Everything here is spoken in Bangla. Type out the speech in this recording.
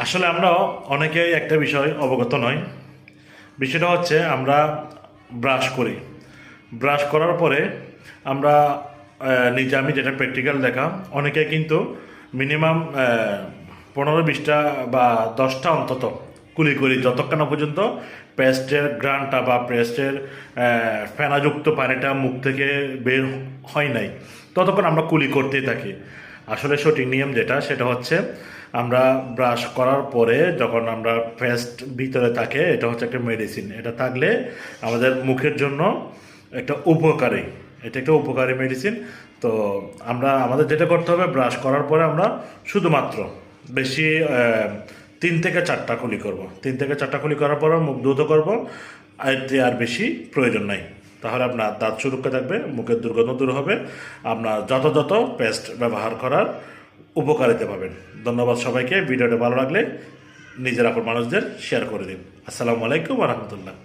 আসলে আমরা অনেকেই একটা বিষয় অবগত নয়। বিষয়টা হচ্ছে আমরা ব্রাশ করি। ব্রাশ করার পরে আমরা নিজে আমি যেটা প্র্যাকটিক্যাল দেখা, অনেকে কিন্তু মিনিমাম 15-20টা বা 10টা অন্তত কুলি করি যতক্ষণ না পর্যন্ত পেস্টের গ্রানটা বা পেস্টের ফেনাযুক্ত পানিটা মুখ থেকে বের হয় নাই, ততক্ষণ আমরা কুলি করতেই থাকি। আসলে সঠিক নিয়ম যেটা সেটা হচ্ছে আমরা ব্রাশ করার পরে যখন আমরা পেস্ট ভিতরে থাকে, এটা হচ্ছে একটা মেডিসিন। এটা থাকলে আমাদের মুখের জন্য একটা উপকারী, এটা একটা উপকারী মেডিসিন। তো আমরা আমাদের যেটা করতে হবে, ব্রাশ করার পরে আমরা শুধুমাত্র বেশি 3 থেকে 4টা কুলি করব। 3 থেকে 4টা কুলি করার পর মুখ ধুতে করবো, আর বেশি প্রয়োজন নাই। তাহলে আপনার দাঁত সুরক্ষা থাকবে, মুখের দুর্গন্ধ দূর হবে, আপনার যত পেস্ট ব্যবহার করার উপকারিতা পাবেন। ধন্যবাদ সবাইকে। ভিডিওটা ভালো লাগলে নিজের আপন মানুষদের শেয়ার করে দিন। আসসালামু আলাইকুম ওয়া রাহমাতুল্লাহ।